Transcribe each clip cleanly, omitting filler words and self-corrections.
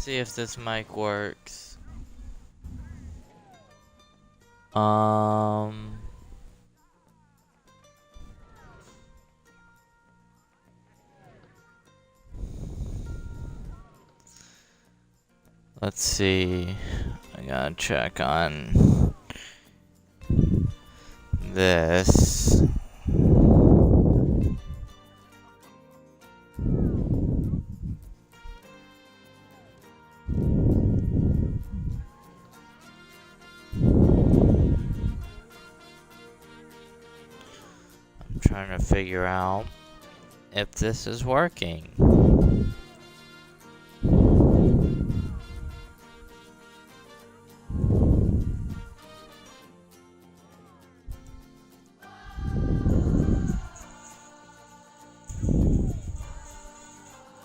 see if this mic works. Let's see. I gotta check on this. I'm trying to figure out if this is working.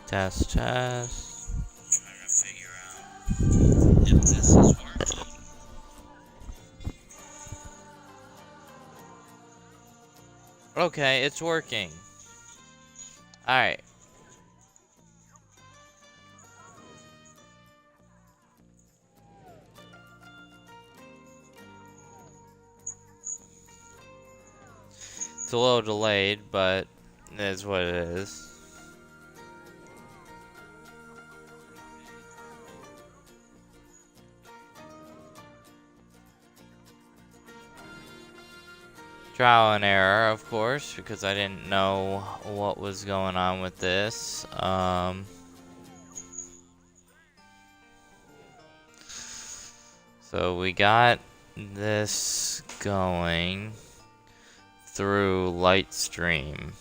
Test, test. Trying to figure out if this is working. Okay, it's working. Alright. It's a little delayed, but it is what it is. Trial and error, of course, because I didn't know what was going on with this. So we got this going through Lightstream.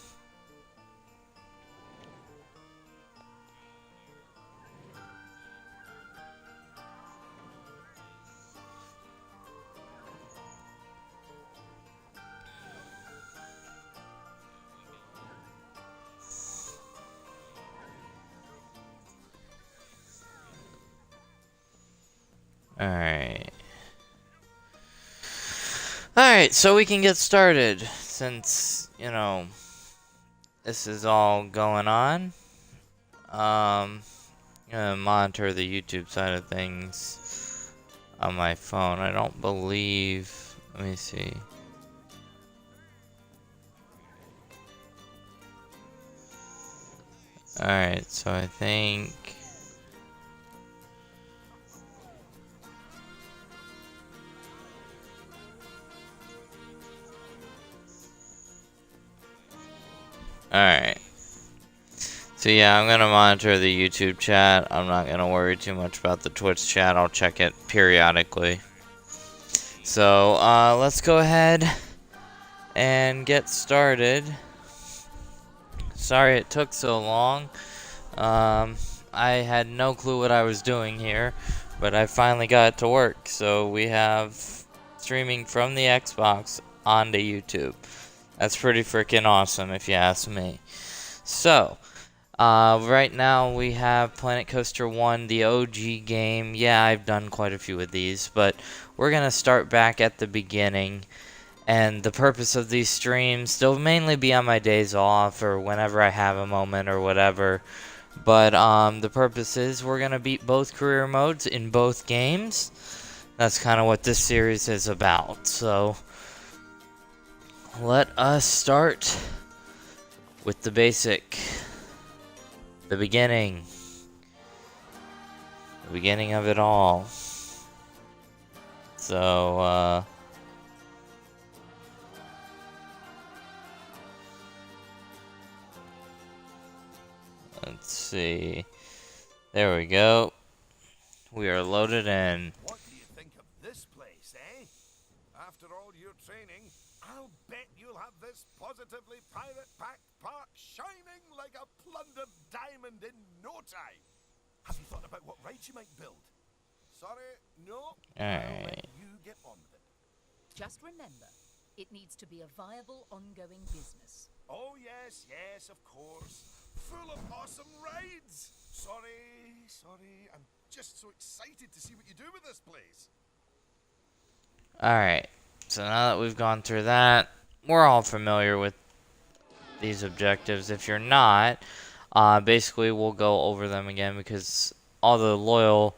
Alright, so we can get started, since, you know, this is all going on. I'm gonna monitor the YouTube side of things on my phone. I don't believe, let me see. Alright, so I think... Alright. So yeah, I'm gonna monitor the YouTube chat. I'm not gonna worry too much about the Twitch chat. I'll check it periodically. So, let's go ahead and get started. Sorry it took so long. I had no clue what I was doing here, but I finally got it to work. So we have streaming from the Xbox onto YouTube. That's pretty freaking awesome, if you ask me. So, right now we have Planet Coaster 1, the OG game. Yeah, I've done quite a few of these, but we're going to start back at the beginning. And the purpose of these streams, they'll mainly be on my days off or whenever I have a moment or whatever. But the purpose is we're going to beat both career modes in both games. That's kind of what this series is about. So... let us start with the basic, the beginning of it all. So, let's see. There we go. We are loaded in. What do you think of this place, eh? After all your training, I'll bet you'll have this positively pirate-packed park shining like a plundered diamond in no time. Have you thought about what rides you might build? Sorry, no. I'll let you get on with it. Just remember, it needs to be a viable, ongoing business. Oh, yes, yes, of course. Full of awesome rides. Sorry. I'm just so excited to see what you do with this place. Alright, so now that we've gone through that, we're all familiar with these objectives. If you're not, basically we'll go over them again because all the loyal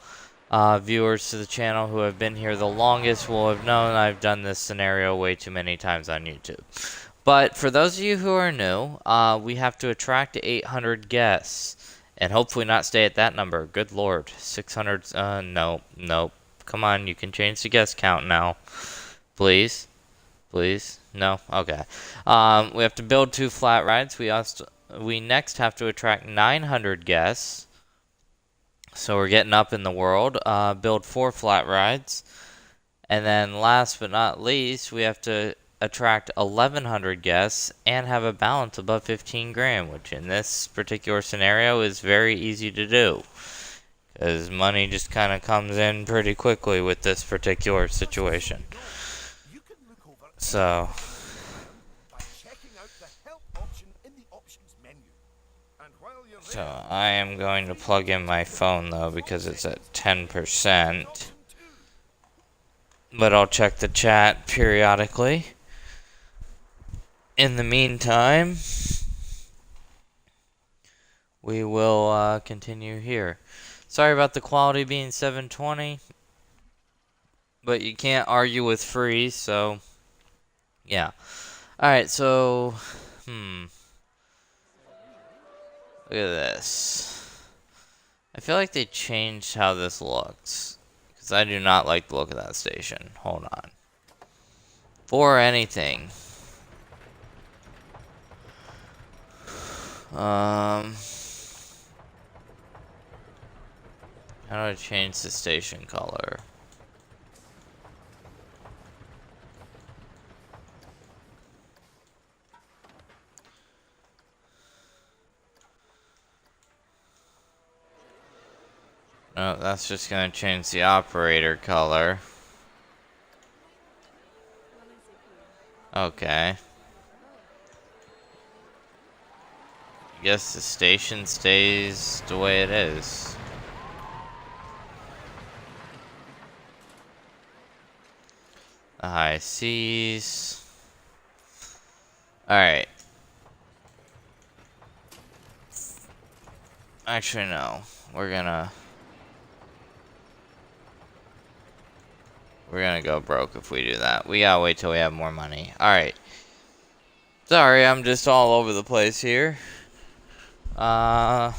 viewers to the channel who have been here the longest will have known I've done this scenario way too many times on YouTube. But for those of you who are new, we have to attract 800 guests. And hopefully not stay at that number. Good lord. 600, no. Come on, you can change the guest count now. Please. Please. No? Okay. We have to build 2 flat rides. We next have to attract 900 guests. So we're getting up in the world. Build 4 flat rides. And then last but not least, we have to attract 1,100 guests and have a balance above 15 grand, which in this particular scenario is very easy to do. Because money just kind of comes in pretty quickly with this particular situation. So I am going to plug in my phone though because it's at 10%. But I'll check the chat periodically. In the meantime, we will continue here. Sorry about the quality being 720, but you can't argue with free, so yeah. Alright, so look at this. I feel like they changed how this looks, because I do not like the look of that station. Hold on. For anything. How do I change the station color? No, that's just gonna change the operator color. Okay. I guess the station stays the way it is. The high seas. Alright. Actually, no. We're gonna go broke if we do that. We gotta wait till we have more money. Alright. Sorry, I'm just all over the place here. Let's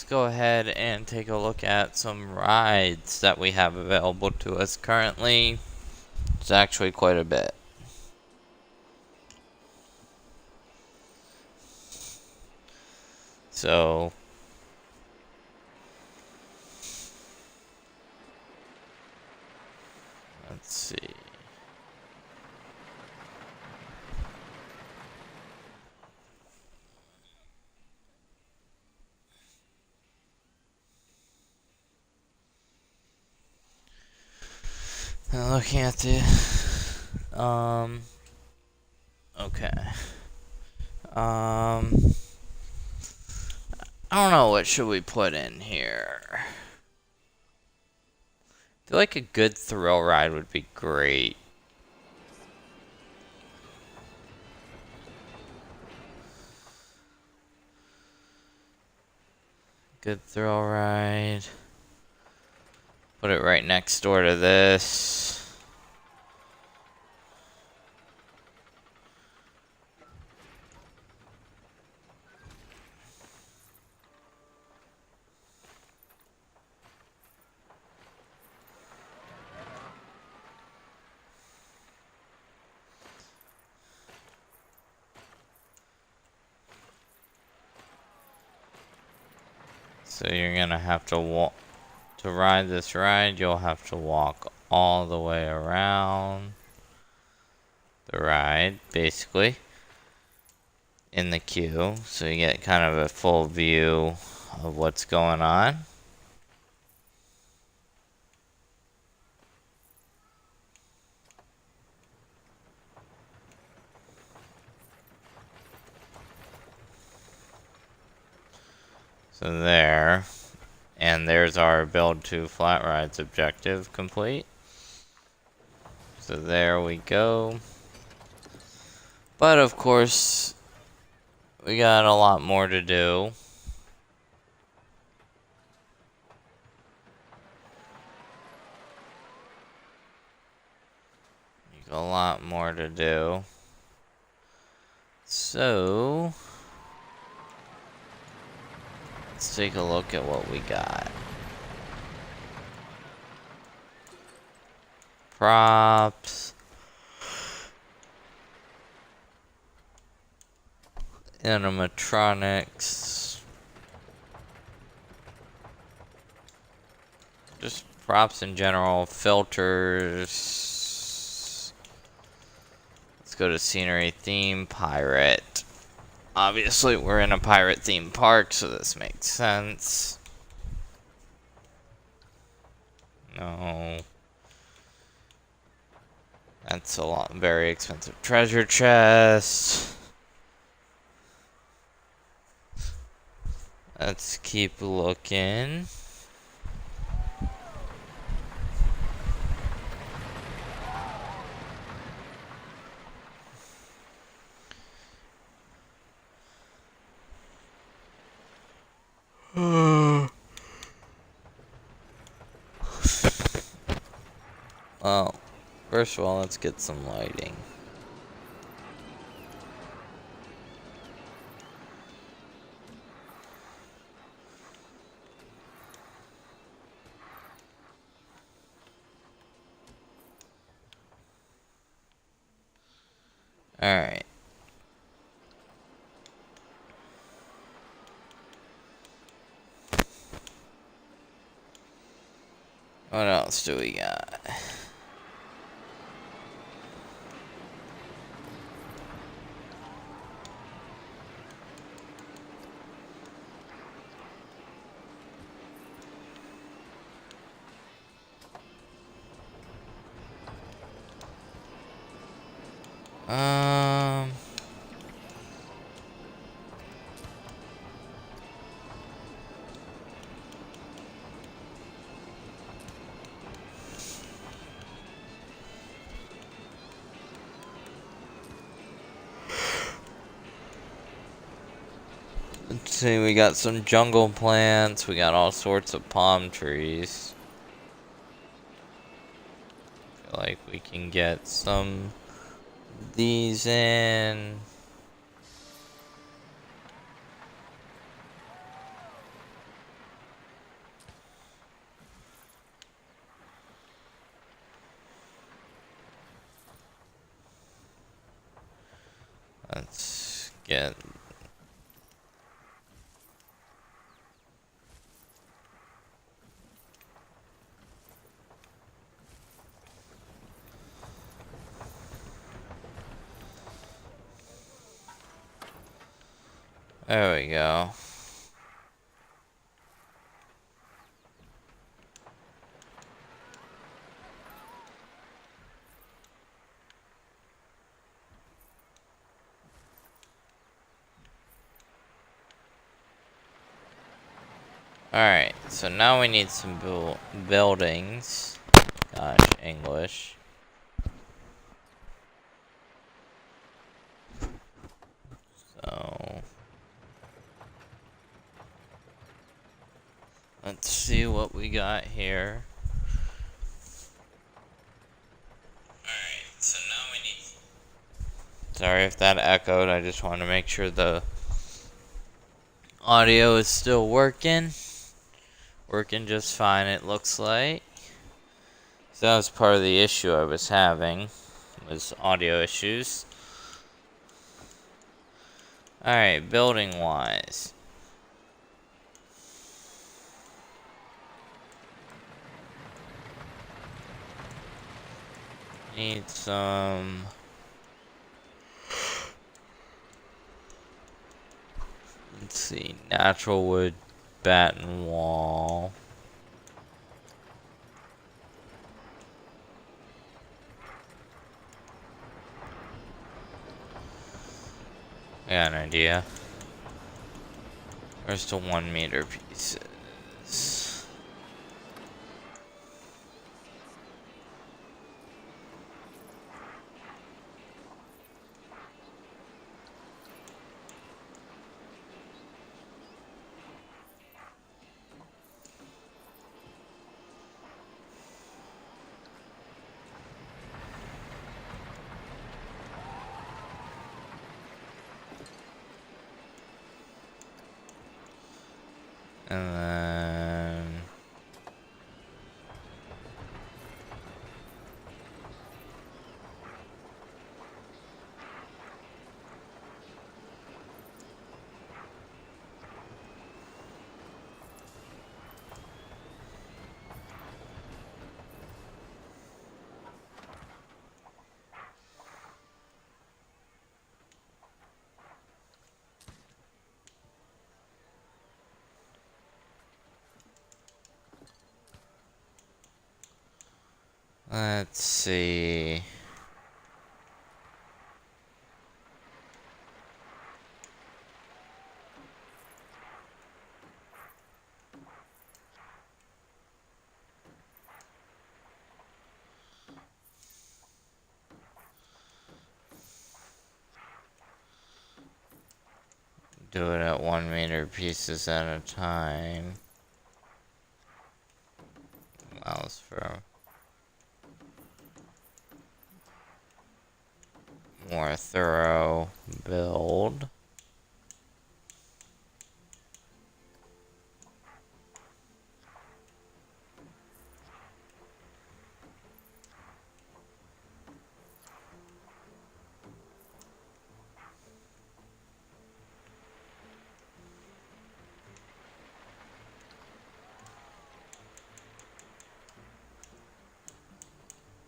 go ahead and take a look at some rides that we have available to us currently. It's actually quite a bit. So let's see. Now looking at the okay. I don't know, what should we put in here? I feel like a good thrill ride would be great. Good thrill ride. Put it right next door to this. So you're gonna have to walk. To ride this ride, you'll have to walk all the way around the ride, basically, in the queue, so you get kind of a full view of what's going on. So there. And there's our build 2 flat rides objective complete. So there we go. But of course, we got a lot more to do. A lot more to do. So let's take a look at what we got. Props. Animatronics. Just props in general. Filters. Let's go to scenery, theme, pirate. Obviously, we're in a pirate theme park, so this makes sense. No. That's a lot, very expensive treasure chest. Let's keep looking. Well, first of all, let's get some lighting. Alright. What else do we got? Um... Let's see, we got some jungle plants, we got all sorts of palm trees. Feel like we can get some of these in. Let's get... There we go. Alright, so now we need some buildings. Gosh, English. So... let's see what we got here. Alright, so now we need... Sorry if that echoed, I just want to make sure the audio is still working. Working just fine, it looks like. So that was part of the issue I was having, was audio issues. Alright, building wise. Need some... let's see, natural wood, batten wall. I got an idea. Where's the 1 meter pieces? And then... let's see. Do it at 1 meter pieces at a time. Allows for more thorough build.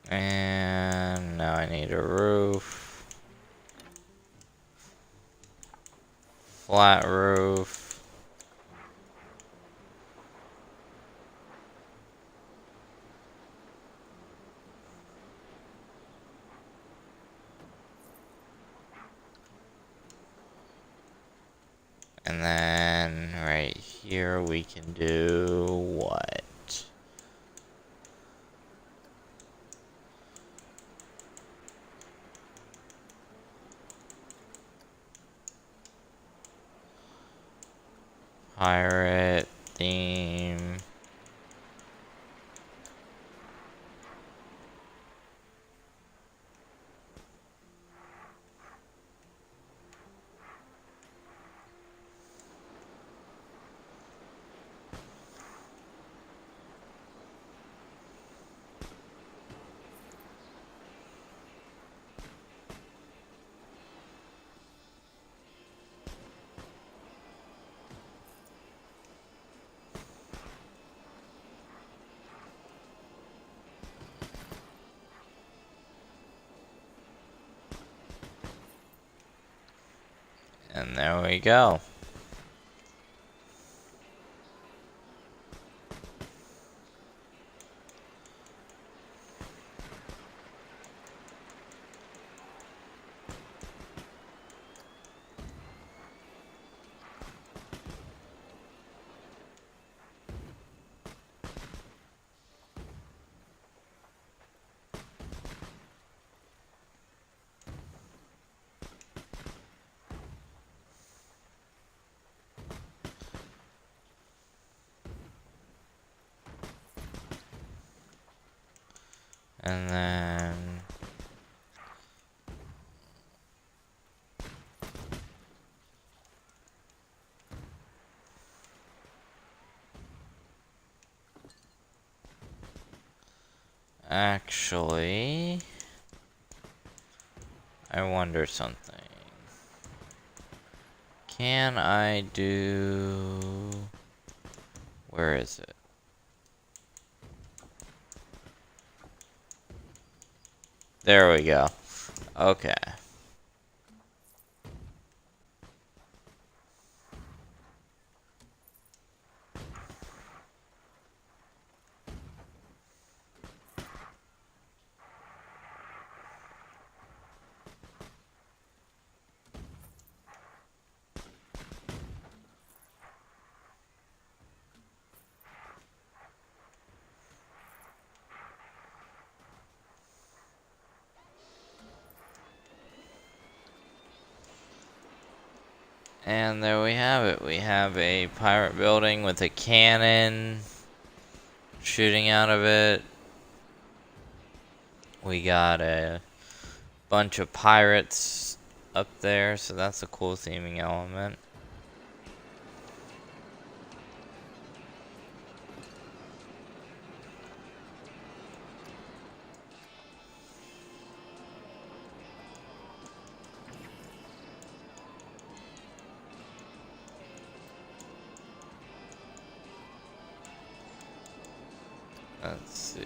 And now I need a roof. Flat roof. And then right here we can do what? Pirate theme. And there we go. And then actually, I wonder something. Can I do... Where is it? There we go. Okay. And there we have it. We have a pirate building with a cannon shooting out of it. We got a bunch of pirates up there, so that's a cool theming element. Let's see.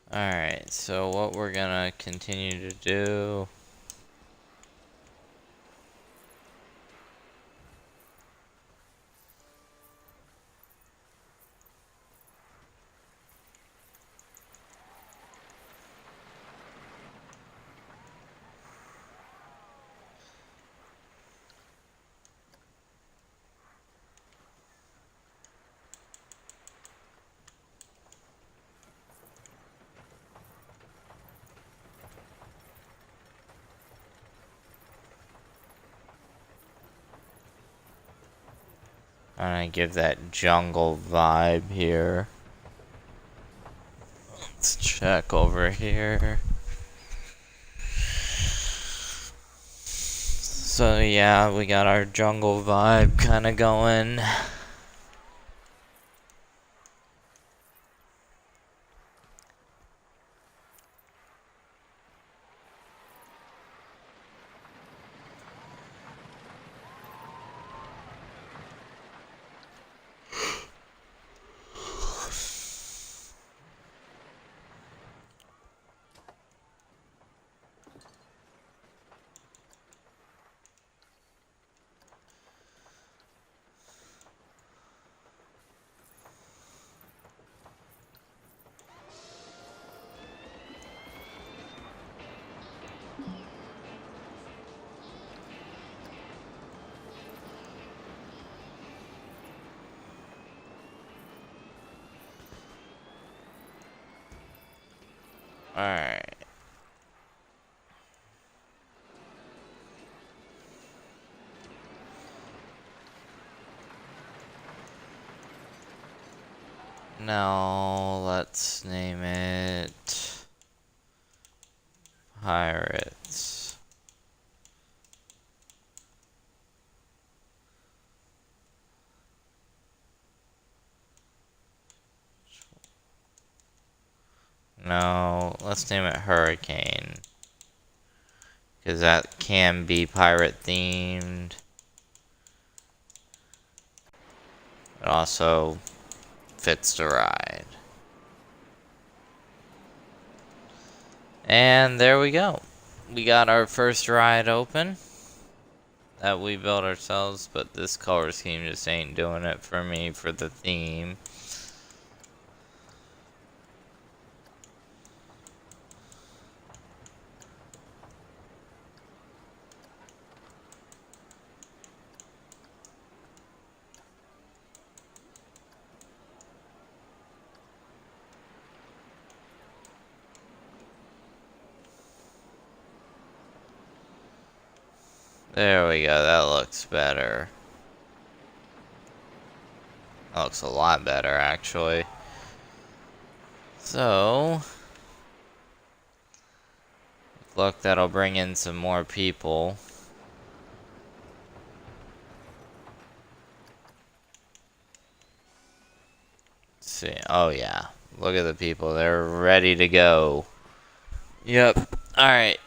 Alright, so what we're gonna continue to do. I'm gonna give that jungle vibe here. Let's check over here. So yeah, we got our jungle vibe kind of going. Alright. Now, let's name it Pirates. No, let's name it Hurricane. Because that can be pirate themed. It also fits the ride. And there we go. We got our first ride open that we built ourselves, but this color scheme just ain't doing it for me for the theme. There we go, that looks better. That looks a lot better, actually. So, look, that'll bring in some more people. Let's see, oh yeah, look at the people, they're ready to go. Yep, alright.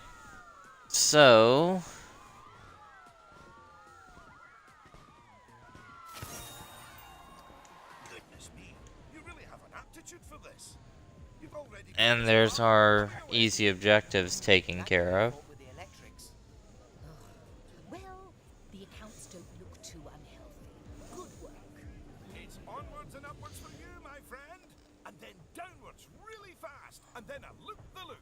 So, Goodness me, you really have an aptitude for this. You've already got and this there's far. our Fire away. easy objectives taken care of. With the electrics. Well, the accounts don't look too unhealthy. Good work. It's onwards and upwards for you, my friend, and then downwards really fast, and then a loop the loop.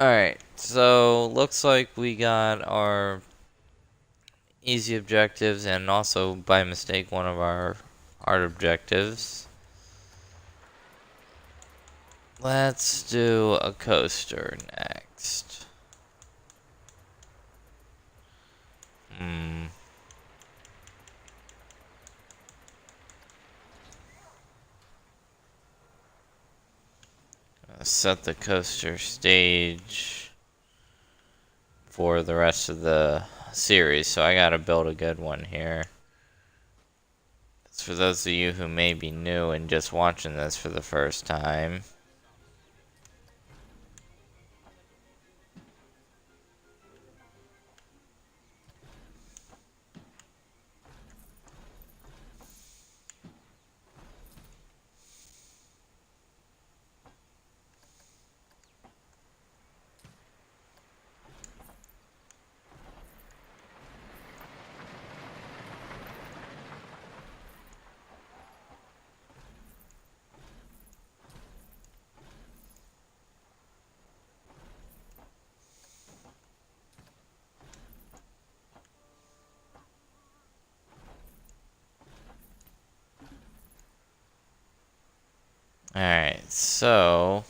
Alright, so looks like we got our easy objectives and also by mistake one of our hard objectives. Let's do a coaster next. Set the coaster stage for the rest of the series, so I gotta build a good one here. It's for those of you who may be new and just watching this for the first time. Alright, so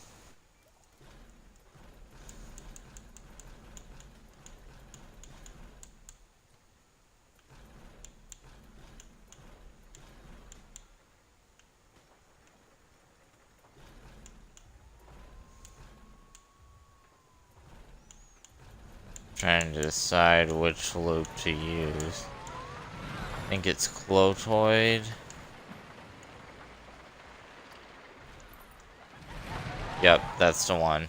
trying to decide which loop to use. I think it's Clotoid. Yep, that's the one.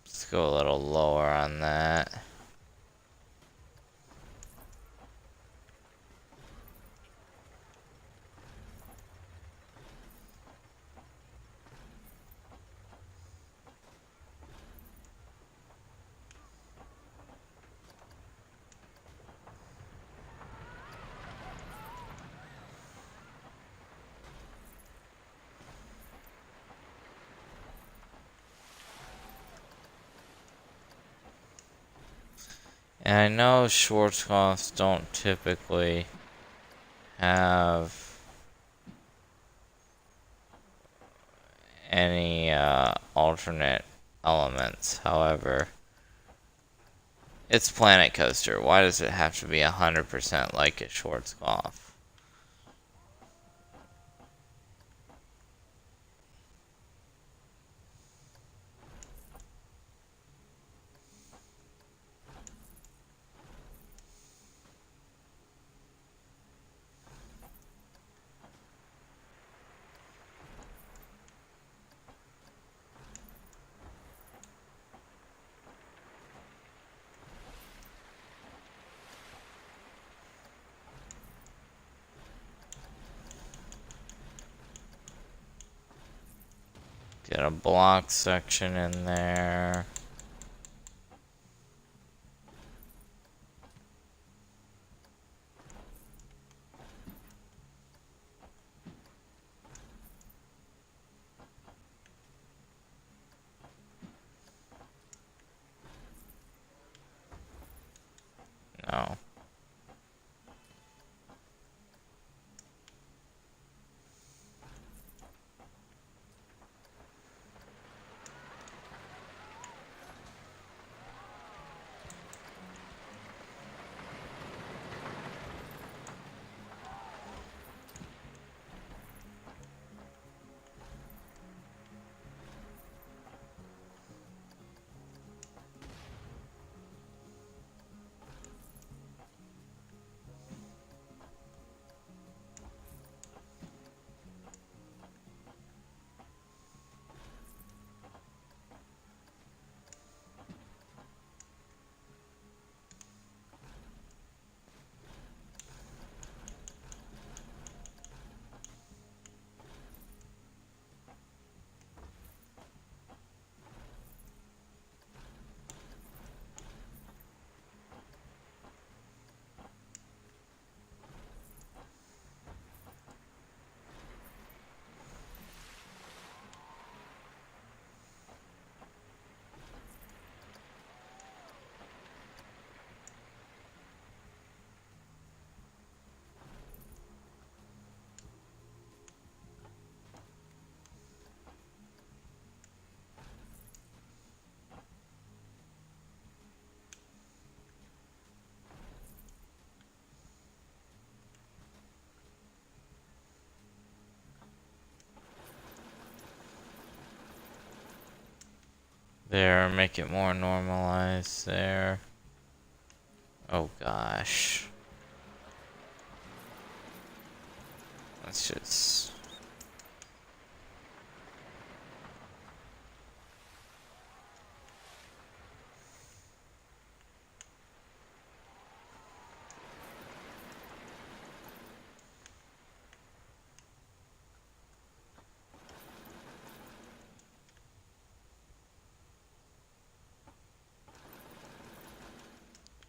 Let's go a little lower on that. And I know Schwarzkopfs don't typically have any alternate elements. However, it's Planet Coaster. Why does it have to be 100% like a Schwarzkopf? Get a block section in there. No. There, make it more normalized there. Oh gosh. Let's just...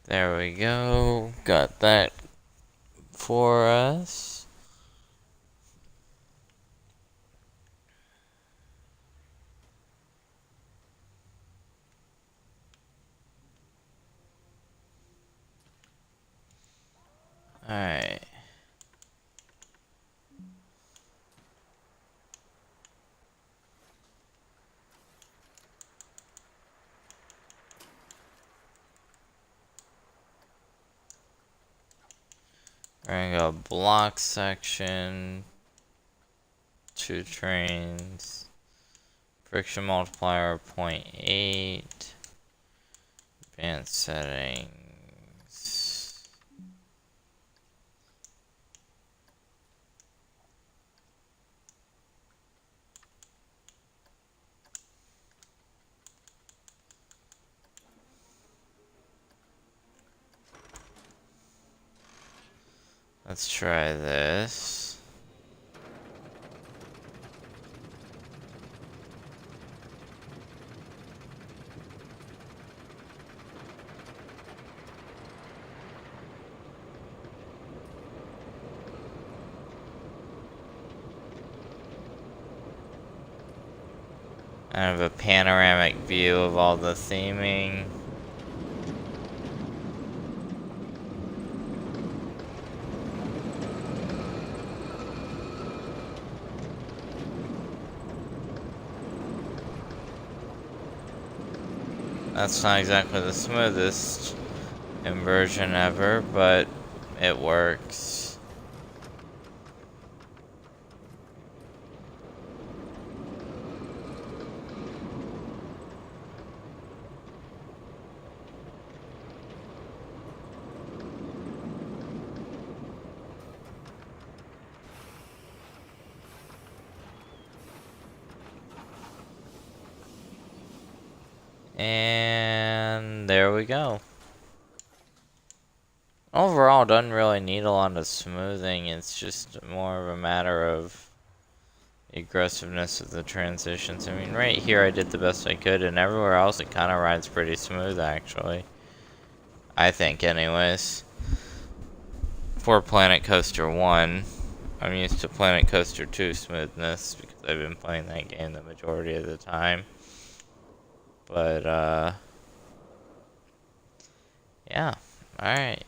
There we go. Got that for us. Alright. We're gonna go block section, 2 trains, friction multiplier 0.8, advanced settings. Let's try this. I have a panoramic view of all the theming. That's not exactly the smoothest inversion ever, but it works. And there we go. Overall, doesn't really need a lot of smoothing. It's just more of a matter of the aggressiveness of the transitions. I mean, right here I did the best I could, and everywhere else it kind of rides pretty smooth, actually. I think, anyways. For Planet Coaster 1, I'm used to Planet Coaster 2 smoothness, because I've been playing that game the majority of the time. But, yeah. Alright.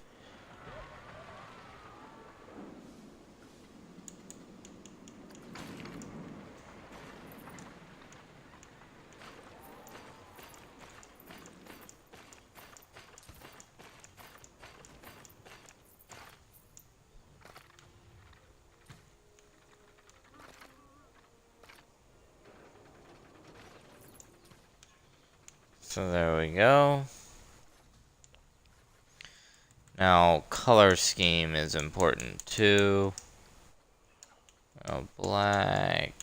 So there we go. Now, color scheme is important too. Oh, black.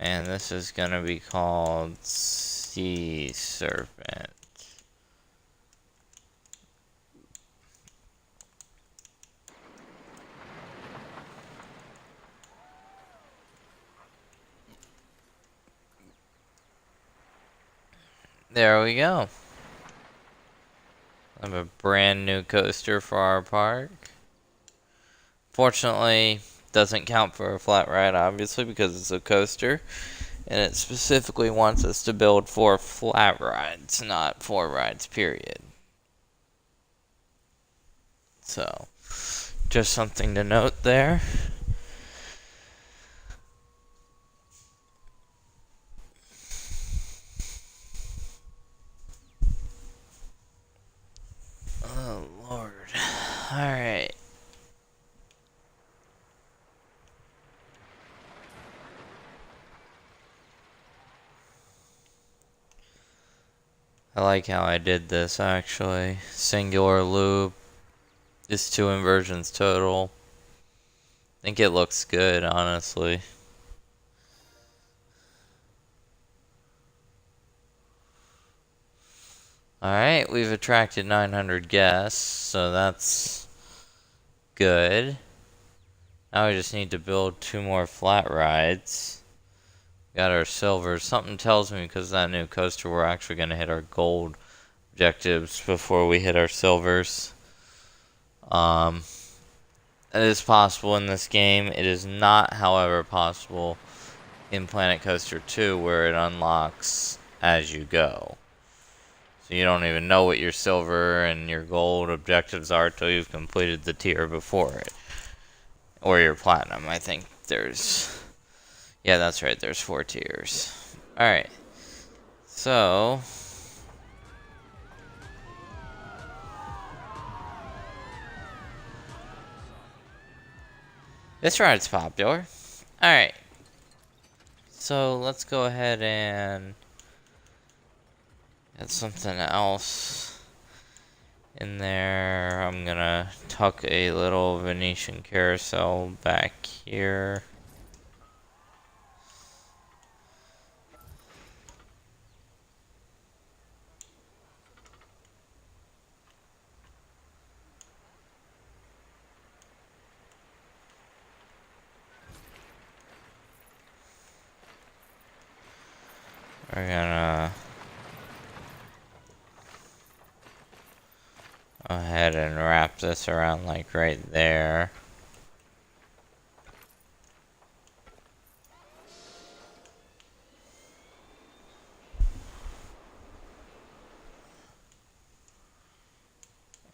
And this is gonna be called Sea Serpent. There we go. I have a brand new coaster for our park. Fortunately, doesn't count for a flat ride, obviously, because it's a coaster. And it specifically wants us to build 4 flat rides, not 4 rides, period. So, just something to note there. I like how I did this actually. Singular loop. Just 2 inversions total. I think it looks good, honestly. Alright, we've attracted 900 guests, so that's good. Now we just need to build 2 more flat rides. Got our silvers. Something tells me because of that new coaster we're actually going to hit our gold objectives before we hit our silvers. It is possible in this game. It is not, however, possible in Planet Coaster 2 where it unlocks as you go. So you don't even know what your silver and your gold objectives are till you've completed the tier before it. Or your platinum. I think there's... Yeah, that's right. There's 4 tiers. Alright. So... this ride's popular. Alright. So let's go ahead and... get something else in there. I'm gonna tuck a little Venetian carousel back here. We're gonna go ahead and wrap this around like right there.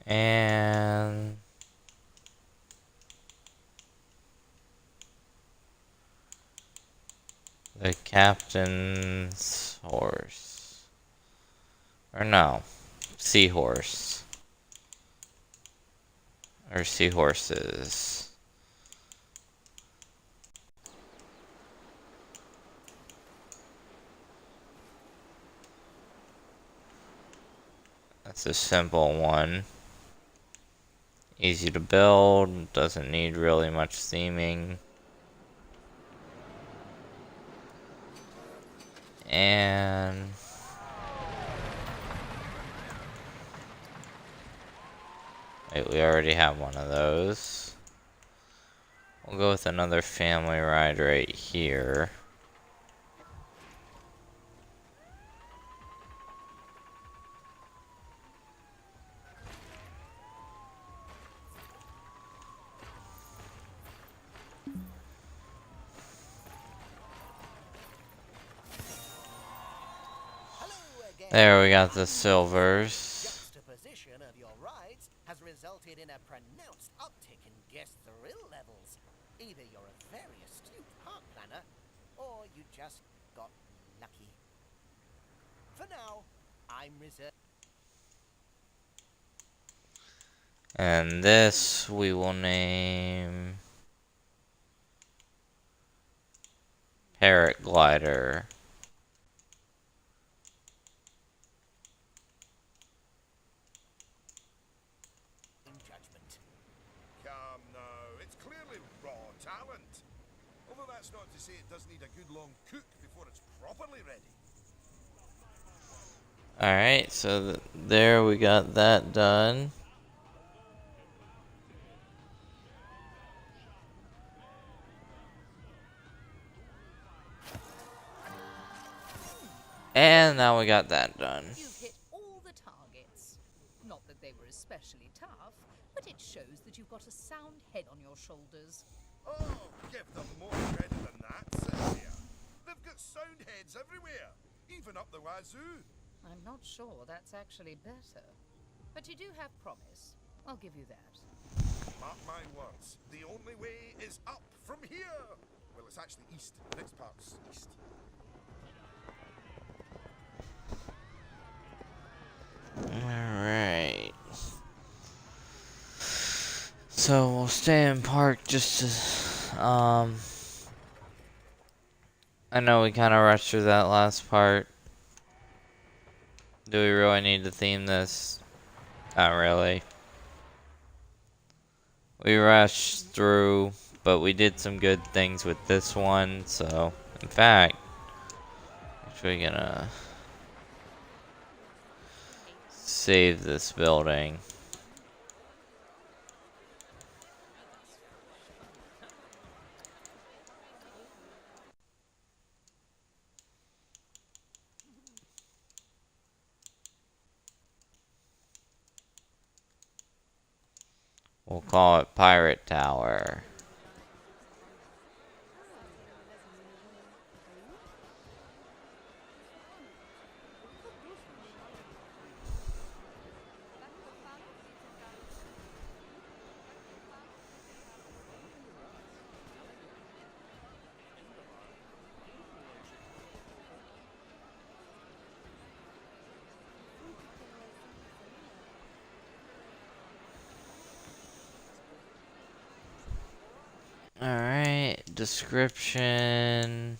And the captain's horse. Or no, seahorse. Or seahorses. That's a simple one. Easy to build, doesn't need really much theming. And wait, we already have one of those. We'll go with another family ride right here. There, we got the silvers. Juxtaposition of your rides has resulted in a pronounced uptick in guest thrill levels. Either you're a very astute park planner, or you just got lucky. For now, I'm reserved. And this we will name Parrot Glider. Judgment. Come now, it's clearly raw talent. Although that's not to say it does need a good long cook before it's properly ready. Alright, so there we got that done. And now we got that done. You've hit all the targets. Not that they were especially tough, but it shows that you've got a sound head on your shoulders. Oh, give them more credit than that, Cynthia. They've got sound heads everywhere, even up the wazoo. I'm not sure that's actually better. But you do have promise. I'll give you that. Mark my words, the only way is up from here. Well, it's actually east. The next part's east. Alright. So we'll stay in park just to, I know we kind of rushed through that last part. Do we really need to theme this? Not really. We rushed through, but we did some good things with this one, so in fact, actually gonna save this building. We'll call it Pirate Tower. Alright, description.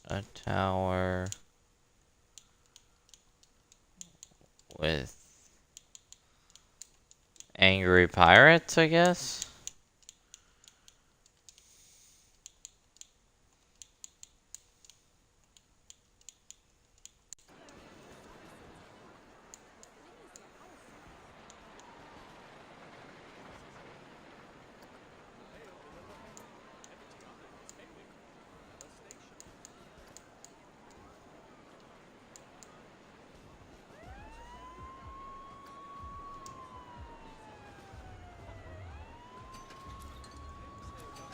A tower with angry pirates, I guess?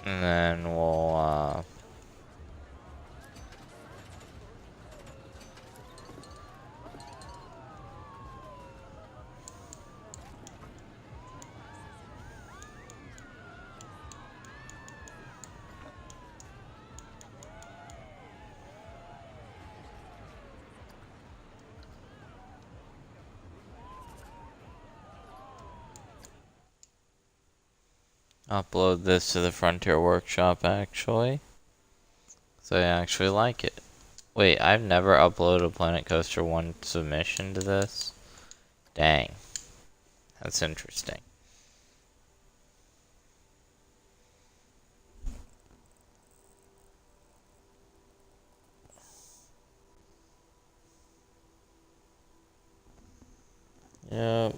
And then we'll, upload this to the Frontier Workshop, actually. So I actually like it. Wait, I've never uploaded Planet Coaster 1 submission to this? Dang. That's interesting. Yep.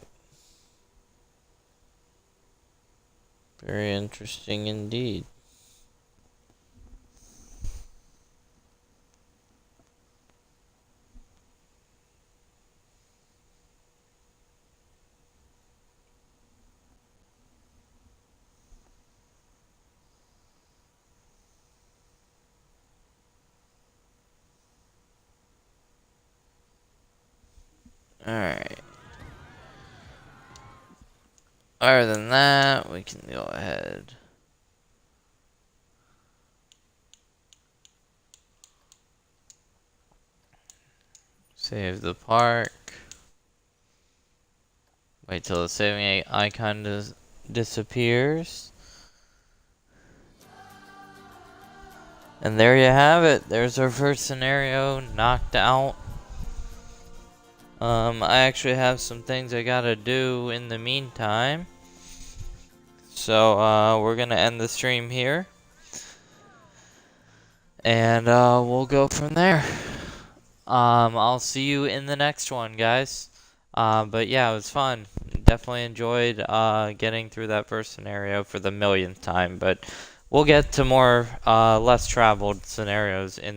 Very interesting indeed. Alright. Other than that, we can go ahead. Save the park. Wait till the saving icon disappears. And there you have it. There's our first scenario knocked out. I actually have some things I gotta do in the meantime. So, we're gonna end the stream here. And, we'll go from there. I'll see you in the next one, guys. But yeah, it was fun. Definitely enjoyed, getting through that first scenario for the millionth time. But we'll get to more, less traveled scenarios in